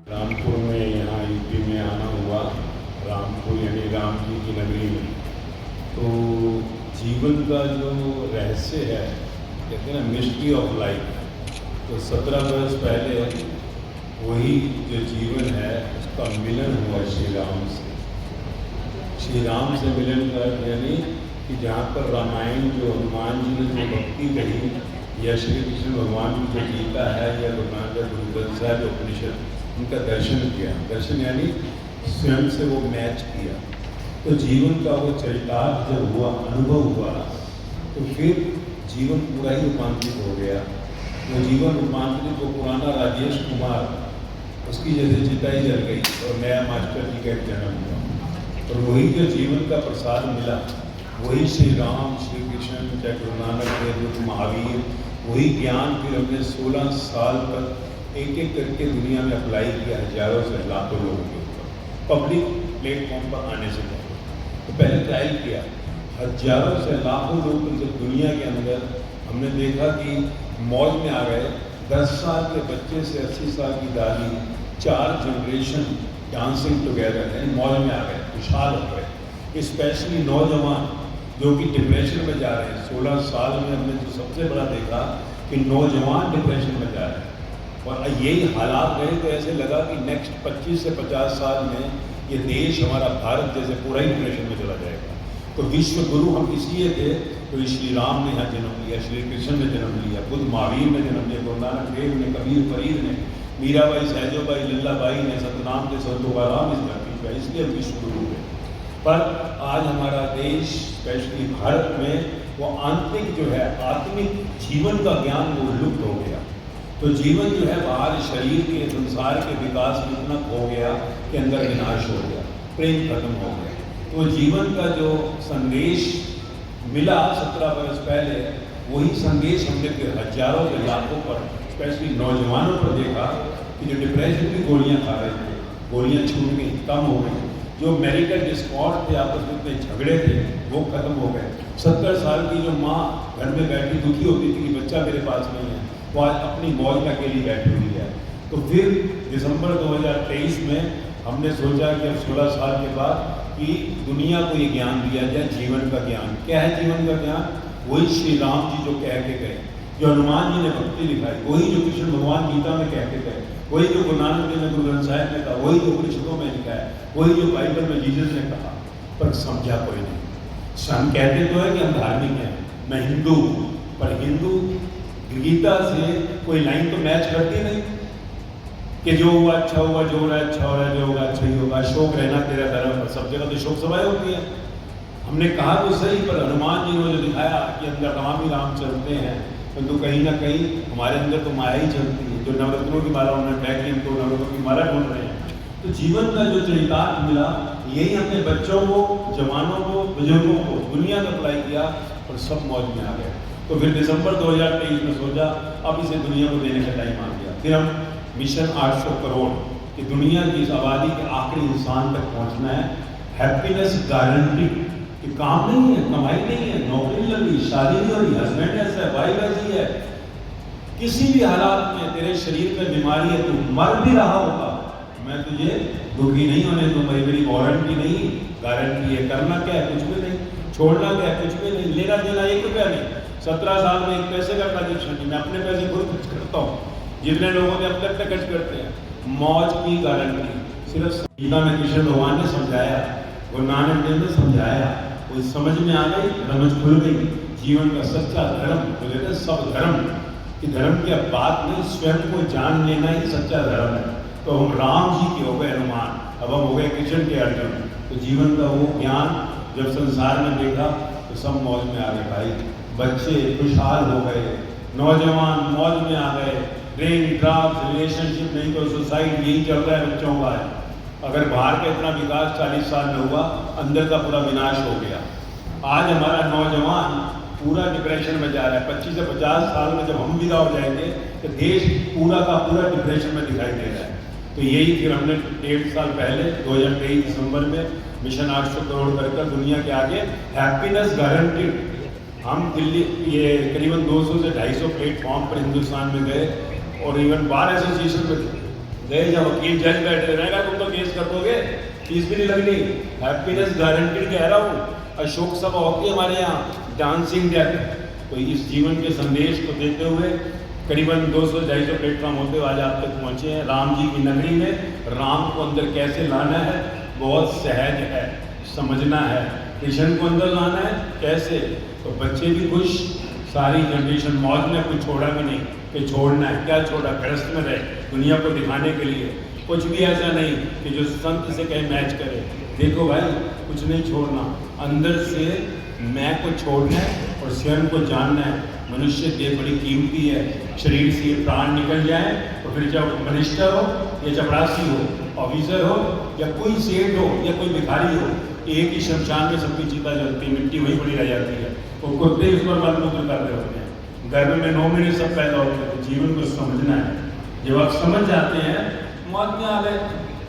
रामपुर में यहाँ यूपी में आना हुआ। रामपुर यानी राम जी की नगरी में। तो जीवन का जो रहस्य है, कहते हैं ना मिस्ट्री ऑफ लाइफ, तो 17 वर्ष पहले वही जो जीवन है उसका मिलन हुआ श्री राम से। श्री राम से मिलन का यानी कि जहाँ पर रामायण जो हनुमान जी ने जो भक्ति कही, या श्री कृष्ण भगवान की जो गीता है, या गुरु नानक गुरु ग्रंथ साहिब उपनिषद, उनका दर्शन किया। दर्शन यानी स्वयं से वो मैच किया। तो जीवन का वो चरितार्थ जब हुआ, अनुभव हुआ, तो फिर जीवन पूरा ही रूपांतरित हो गया। वो जीवन रूपांतरित, वो पुराना राजेश कुमार, उसकी जैसे चिता ही जल गई और नया मास्टर जी का एक जन्म हुआ। और वही जो जीवन का प्रसाद मिला, वही श्री राम, श्री कृष्ण, चाहे गुरु नानक देव, महावीर, वही ज्ञान फिर हमने 16 साल तक एक एक करके दुनिया में अप्लाई किया, हजारों से लाखों लोगों के ऊपर, पब्लिक प्लेटफॉर्म पर आने से पहले। तो पहले ट्रायल किया, हजारों से लाखों लोग जब दुनिया के अंदर हमने देखा कि मौज में आ गए। 10 साल के बच्चे से 80 साल की दादी, 4 जनरेशन डांसिंग टुगेदर, यानी मौज में आ गए, खुशहाल हो गए। स्पेशली नौजवान जो कि डिप्रेशन में जा रहे हैं। 16 साल में हमने जो सबसे बड़ा देखा कि नौजवान डिप्रेशन में जा रहे हैं, और यही हालात रहे तो ऐसे लगा कि नेक्स्ट 25 से 50 साल में ये देश हमारा भारत जैसे पूरा ही डिप्रेशन में चला जाएगा। तो विश्व गुरु हम इसलिए थे, तो श्री राम ने यहाँ जन्म लिया, श्री कृष्ण ने जन्म लिया, बुद्ध महावीर ने जन्म लिया, गुरु नानक देव ने, कबीर फरीद ने, मीराबाई, सहजोबाई, लल्लाबाई ने, सतनाम के संतोबाराम इस धरती पर, इसलिए हम विश्व गुरु है। पर आज हमारा देश, स्पेशली भारत में, वो आंतरिक जो है आत्मिक जीवन का ज्ञान वो लुप्त हो गया। तो जीवन जो है बाहर शरीर के, संसार के विकास में इतना खो गया कि अंदर विनाश हो गया, प्रेम खत्म हो गया। तो जीवन का जो संदेश मिला 17 वर्ष पहले, वही संदेश हमने फिर हजारों के लाखों पर, स्पेशली नौजवानों पर देखा कि जो डिप्रेशन की गोलियाँ खा रहे थे, गोलियाँ छूट गई, कम हो गई। जो मैरिटल डिस्कॉर्ड थे, आपस में इतने झगड़े थे, वो खत्म हो गए। 70 साल की जो माँ घर में बैठी दुखी होती थी कि बच्चा मेरे पास नहीं है, वो आज अपनी मौज में अकेली बैठी हुई है। तो फिर दिसंबर 2023 में हमने सोचा कि अब 16 साल के बाद कि दुनिया को ये ज्ञान दिया जाए, जीवन का ज्ञान। क्या है जीवन का ज्ञान? वही श्री राम जी जो कह के गए, जो हनुमान जी ने भक्ति लिखाई, वही जो कृष्ण भगवान गीता में कह के गए, वही जो गुरु नानक देव ने गुरु ग्रंथ साहिब ने कहा, वही जो उपनिषदों में लिखा है, वही जो बाइबल में जीसस ने कहा, पर समझा कोई नहीं। हम कहते तो है कि हम धार्मिक हैं, मैं हिंदू हूँ, पर हिंदू गीता से कोई लाइन तो मैच करती नहीं कि जो हुआ अच्छा हुआ, जो हो रहा है अच्छा हो रहा है, जो होगा अच्छा ही होगा, शोक रहना तेरा धर्म। सब जगह तो शोक सभाएं होती है। हमने कहा तो सही, पर हनुमान जी ने जो दिखाया कि अंदर राम ही राम चलते हैं, परंतु कहीं ना कहीं हमारे अंदर तो माया ही चलती है। जो नवरत्नों की माला उन्होंने बैठी, हम तो नवरत्नों की माला ढूंढ रहे हैं। तो जीवन का जो चरितार्थ मिला, यही हमने बच्चों को, जवानों को, बुजुर्गों को दुनिया में अप्लाई किया और सब मौज में आ गए। तो फिर दिसंबर 2023 में सोचा अब इसे दुनिया को देने का टाइम आ गया। फिर हम मिशन 800 करोड़ कि दुनिया की इस आबादी के आखिरी इंसान तक पहुंचना है। हैप्पीनेस गारंटी कि काम नहीं है, कमाई नहीं है, नौकरी लगी, शादी नहीं हो रही, हस्बैंड ऐसा है, वाइफ ऐसी है, किसी भी हालात में तेरे शरीर में बीमारी है, तू मर भी रहा होगा, मैं तुझे दुखी नहीं होने दूंगा। मेरी वारंटी नहीं, गारंटी है। करना क्या है? कुछ भी नहीं। छोड़ना क्या है? कुछ भी नहीं। लेना देना 1 रुपया नहीं। 17 साल में 1 पैसे का ट्रांजेक्शन नहीं। मैं अपने पैसे खुद खर्च करता हूँ, जितने लोगों ने अब तक खर्च करते हैं। मौज की गारंटी सिर्फ गीता में कृष्ण भगवान ने समझाया, गुरु नानक देव ने समझाया, वो समझ में आ गई, समझ खुल गई। जीवन का सच्चा धर्म, तो कहते हैं सब धर्म कि धर्म की अब बात नहीं, स्वयं को जान लेना ही सच्चा धर्म है। तो हम राम जी के हो गए हनुमान, अब हम हो गए कृष्ण के अर्जुन। तो जीवन का वो ज्ञान जब संसार में देखा तो सब मौज में आ गए भाई। बच्चे खुशहाल हो गए, नौजवान मौज में आ गए। ड्रिंक, ड्रग्स, रिलेशनशिप नहीं तो सुसाइड, यही चल रहा है बच्चों का है। अगर बाहर का इतना विकास 40 साल में हुआ, अंदर का पूरा विनाश हो गया। आज हमारा नौजवान पूरा डिप्रेशन में जा रहा है। 25 से 50 साल में जब हम विदा हो जाएंगे तो देश पूरा का पूरा डिप्रेशन में दिखाई दे रहा है। तो यही फिर हमने 1.5 साल पहले 2023 दिसंबर में मिशन 800 करोड़ कर दुनिया के आगे हैप्पीनेस गारंटीड, हम दिल्ली ये करीबन 200 से 250 प्लेटफॉर्म पर हिंदुस्तान में गए और इवन बार एसोसिएशन में थे। गए जब वकील जज बैठे रहेगा तुम तो केस कर दोगे, फीस भी नहीं लगनी, हैप्पीनेस गारंटीड कह रहा हूँ। अशोक सभा होती है हमारे यहाँ, डांसिंग डेथ। तो इस जीवन के संदेश को देते हुए करीबन 200-250 प्लेटफॉर्म होते हुए आज आप तक पहुँचे हैं। राम जी की नगरी में राम को अंदर कैसे लाना है बहुत सहज है, समझना है। कृष्ण को अंदर लाना है कैसे, तो बच्चे भी खुश, सारी जनरेशन मौज में, कुछ छोड़ा भी नहीं कि छोड़ना है, क्या छोड़ा, गृहस्थ में रहे दुनिया को दिखाने के लिए। कुछ भी ऐसा नहीं कि जो संत से कहीं मैच करे। देखो भाई कुछ नहीं छोड़ना, अंदर से मैं को छोड़ना है और स्वयं को जानना है। मनुष्य देह बड़ी कीमती है, शरीर से प्राण निकल जाए तो फिर जब मिनिस्टर हो या चपरासी हो, ऑफिसर हो या कोई सेठ हो या कोई भिखारी हो, एक ही शमशान में सबकी चिता जलती है, मिट्टी वही पड़ी रह जाती है। वो कुत्ते उस पर मलमूत्र कर रहे होते हैं, गर्भ में 9 महीने सब पैदा होते हैं। तो जीवन को समझना है, जब आप समझ जाते हैं मौत में आ गए,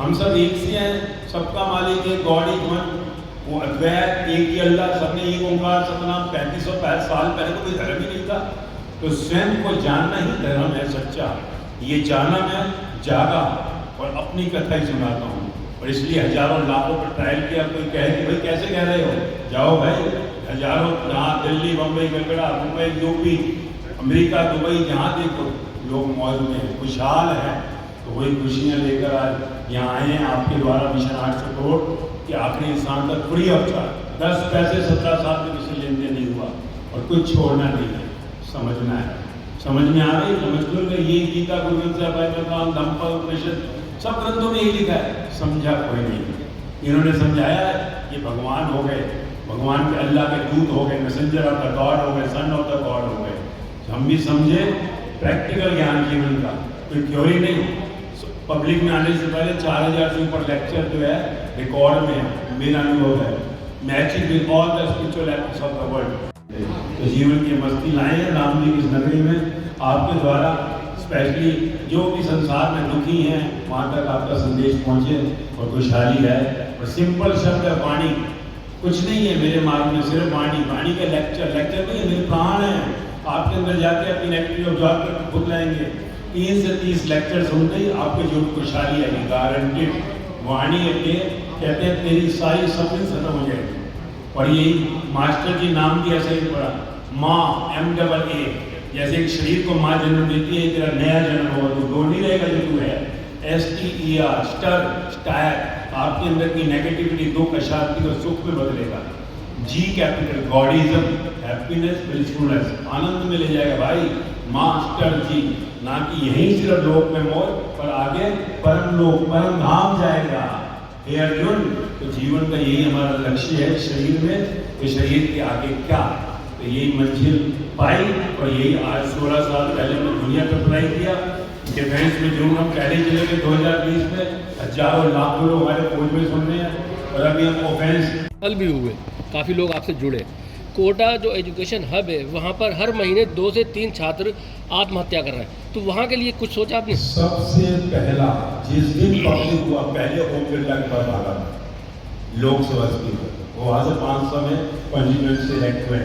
हम सब एक से हैं, सबका मालिक है, गॉड इज वन, वो अद्वैत एक ही अल्लाह, सबने एक ओंकार सतनाम। 3500 साल पहले तो कोई धर्म ही नहीं था। तो स्वयं को जानना ही धर्म है सच्चा। ये जाना मैं जागा और अपनी कथा ही सुनाता हूँ, और इसलिए हजारों लाखों पर ट्रायल किया। कोई कहे कि भाई कैसे कह रहे हो, जाओ भाई, हजारों जहाँ Delhi, Bombay, Calcutta, Mumbai, UP, America, Dubai, जहाँ देखो लोग मौज में हैं, खुशहाल हैं। तो वही खुशियाँ लेकर आज यहाँ आए हैं आपके द्वारा मिशन 800 करोड़ कि आखिरी इंसान तक फ्री ऑफ चार्ज, 10 पैसे 17 साल में किसी लेन देन नहीं हुआ, और कुछ छोड़ना नहीं है, समझना है। समझ में आ रही, समझ कर ये गीता गुरु ग्रंथ साहिब, धम्म उपनिषद सब ग्रंथों में ये लिखा है, समझा कोई नहीं। इन्होंने समझाया है, ये भगवान हो गए, भगवान के अल्लाह के दूत हो गए, मैसेंजर ऑफ द गॉड हो गए, सन ऑफ द गॉड हो गए। हम भी समझे प्रैक्टिकल ज्ञान जीवन का, कोई थ्योरी नहीं। पब्लिक में आने से पहले 4000 से ऊपर लेक्चर जो है रिकॉर्ड में मेरा अनुभव है, matching with all the spiritual epics of the world. तो जीवन की मस्ती लाए हैं राम जी की इस नगरी में आपके द्वारा, स्पेशली जो भी संसार में दुखी हैं वहाँ तक आपका संदेश पहुँचे और खुशहाली है। और सिंपल शब्द है वाणी, कुछ नहीं है मेरे मार्ग में, सिर्फ वाणी। वाणी का लेक्चर नहीं है, मेरे प्राण है। आपके अंदर जाके अपनी नेगेटिव ऑब्जॉर्व करके खुद लाएंगे। 30 से 30 लेक्चर सुनते ही आपके जो खुशहाली है गारंटेड। वाणी के कहते हैं तेरी सारी सपने खत्म हो जाएगी। और ये मास्टर जी नाम भी ऐसा ही पड़ा, माँ MAA, जैसे एक शरीर को माँ जन्म देती है, तेरा नया जन्म होगा तो दो नहीं रहेगा जो तू है। STER स्टायर, आपके अंदर की नेगेटिविटी दुख, अशांति और सुख में बदलेगा। G कैपिटल गॉडिज्म, हैप्पीनेस, ब्लिसफुलनेस, आनंद में ले जाएगा भाई। मास्टर जी, ना कि यहीं सिर्फ लोक में मौज, पर आगे परम लोक, परम धाम जाएगा। हे अर्जुन, तो जीवन का यही हमारा लक्ष्य है शरीर में, तो शरीर के आगे क्या, तो यही मंजिल पाई। और यही आज 16 साल पहले मैं दुनिया पर अप्लाई किया। डिफेंस में जरूर हम पहले चले गए 2020 में, हजारों लाखों लोग हमारे फौज में सुन रहे हैं। और अभी हम ऑफेंस हल भी हुए, काफ़ी लोग आपसे जुड़े। कोटा जो एजुकेशन हब है वहाँ पर हर महीने 2 से 3 छात्र आत्महत्या कर रहे हैं, तो वहाँ के लिए कुछ सोचा आपने? सबसे पहला जिस दिन पब्लिक हुआ, पहले ओम बिरला के पास भागा लोकसभा स्पीकर, वो वहाँ से 500 में पंजीकरण से इलेक्ट हुए।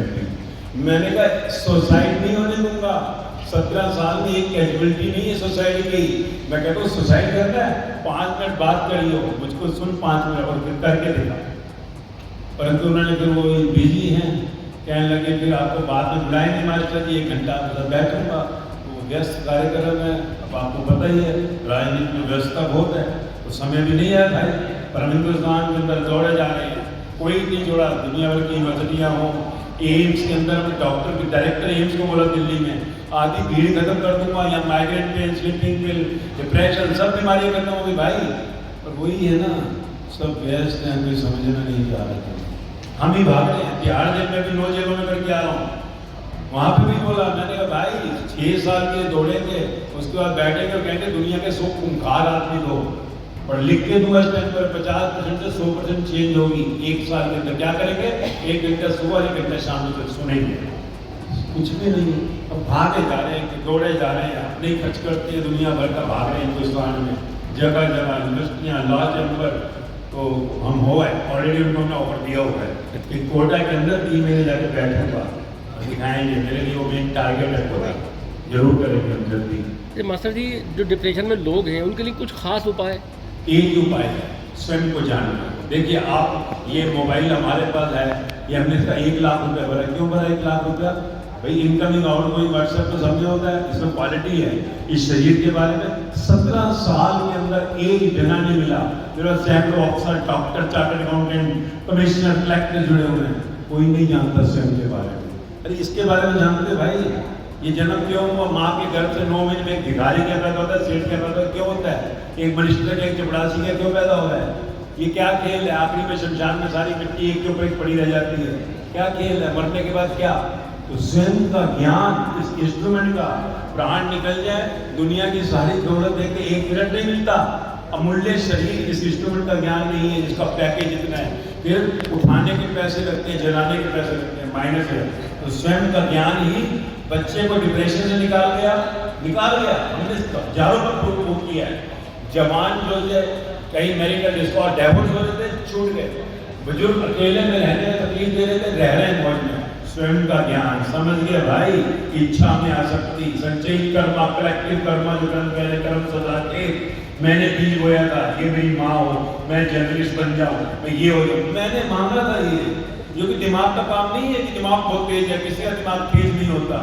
मैंने कहा सुसाइड नहीं होने दूंगा, 17 साल में एक कैजुअलिटी नहीं है सुसाइड की। मैं कहता हूँ सुसाइड करना है 5 मिनट बात करिए, मुझको सुन 5 मिनट, और फिर करके देखा। परंतु उन्होंने फिर वो बिजी हैं, कहने लगे फिर आपको बाद में बुलाएंगे मास्टर जी, 1 घंटा मतलब बैठूंगा। वो व्यस्त कार्यक्रम है, अब आपको पता ही है राजनीति में व्यस्तता बहुत है, तो समय भी नहीं है भाई। पर हम हिंदुस्तान के अंदर दौड़े जा रहे हैं, कोई नहीं जोड़ा। दुनिया भर की यूनिवर्सिटियाँ हों, एम्स के अंदर डॉक्टर की डायरेक्टर एम्स को बोला दिल्ली में आधी भीड़ खत्म कर दूंगा, या माइग्रेन पेन, स्लीपिंग पिल, डिप्रेशन, सब बीमारियाँ खत्म होगी भाई। पर वही है ना, सब व्यस्त हैं, कोई समझना नहीं चाह रहे। हम ही भाग रहे हैं। तिहाड़ जेल में भी 9 जेलों में करके आ रहा हूँ, वहाँ पे भी बोला। मैंने कहा भाई 6 साल के दौड़ेंगे, उसके बाद बैठेंगे और कहेंगे दुनिया के 100 खूंखार आदमी दो, और लिख के दूंगा इस टाइम पर 50% से 100% चेंज होगी 1 साल के अंदर। क्या करेंगे? 1 घंटा सुबह, 1 घंटा शाम तक सुनेंगे, कुछ भी नहीं। अब भागे जा रहे हैं, दौड़े जा रहे हैं, अपने खर्च करते हैं, दुनिया भर का भाग रहे हैं हिंदुस्तान में, जगह जगह यूनिवर्सिटियाँ, लॉ चैम्बर। तो हम हो गए ऑलरेडी, उन्होंने ऑफर दिया हुआ है कि कोटा के अंदर 3 महीने जाकर बैठूंगा और दिखाएंगे। मेरे लिए वो मेन टारगेट है कोटा। जरूर करेंगे हम जल्दी। ये मास्टर जी, जो डिप्रेशन में लोग हैं उनके लिए कुछ खास उपाय? एक ही उपाय है, स्वयं को जानना। देखिए आप, ये मोबाइल हमारे पास है, ये हमने इसका 1 लाख रुपया भरा। क्यों भरा 1 लाख रुपया? भाई इनकमिंग आउटगोइंग व्हाट्सएप तो समझे होता है, इसमें क्वालिटी है। इस शरीर के बारे में 17 साल के अंदर एक जना नहीं मिला। मेरा सैकड़ों अफसर, doctor, chartered accountant, commissioner, collector जुड़े हुए हैं, कोई नहीं जानता स्वयं के बारे में। अरे इसके बारे में जानते भाई, ये जन्म क्यों हुआ? माँ के घर से 9 महीने में एक भिखारी क्या पैदा होता है, सेठ क्या पैदा होता है, क्यों होता है? एक मजिस्ट्रेट, एक चपरासी क्या क्यों पैदा हुआ है? ये क्या खेल है? आखिरी में शमशान में सारी मिट्टी एक के ऊपर एक पड़ी रह जाती है। क्या खेल है? मरने के बाद क्या? तो स्वयं का ज्ञान, इस इंस्ट्रूमेंट का, प्राण निकल जाए, दुनिया की सारी दौलत देके 1 मिनट नहीं मिलता। अमूल्य शरीर, इस इंस्ट्रूमेंट का ज्ञान नहीं है, जिसका पैकेज इतना है, फिर उठाने के पैसे लगते हैं, जलाने के पैसे लगते हैं, माइनस है। तो स्वयं का ज्ञान ही बच्चे को डिप्रेशन से निकाल गया। हमने हजारों पर प्रूव किया है। जवान जो है कई मैरिटल डिस्कॉर्ड, डाइवोर्स हो रहे थे, छूट गए। बुजुर्ग अकेले में रहने में तकलीफ दे रहे थे, रह रहे हैं मौज में। स्वयं का ज्ञान समझ गया भाई, इच्छा में आसक्ति, संचयित कर्मा, कलेक्टिव कर्मा, जो कर्म पहले कर्म सदा के, मैंने बीज बोया था, ये मेरी माँ हो, मैं जर्नलिस्ट बन जाऊं, मैं ये हो जाऊं, मैंने मांगा था ये। जो कि दिमाग का काम नहीं है कि दिमाग बहुत तेज है, किसी का दिमाग तेज नहीं होता।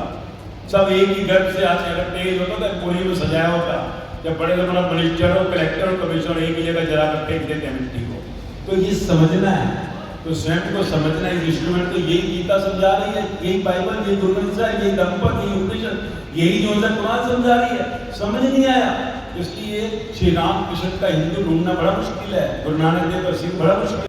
सब एक ही गर्भ से आज अगर तेज होता तो पूरी में सजाया होता। जब बड़े से बड़ा मिनिस्टर हो, कलेक्टर हो, कमिश्नर एक ही जगह जला कर फेंक देते हैं मिट्टी को। तो ये समझना है, तो स्वयं को समझना है। इंस्ट्रूमेंट को यही गीता समझा रही है, यही बाइबल, यही गुरुग्रंथ साहिब, यही दंपत, यही उपनिषद, यही जो है कुरान समझा रही है। समझ नहीं आया, इसलिए श्री राम कृष्ण का हिंदू ढूंढना बड़ा मुश्किल है, गुरु नानक देव का सिख बड़ा मुश्किल।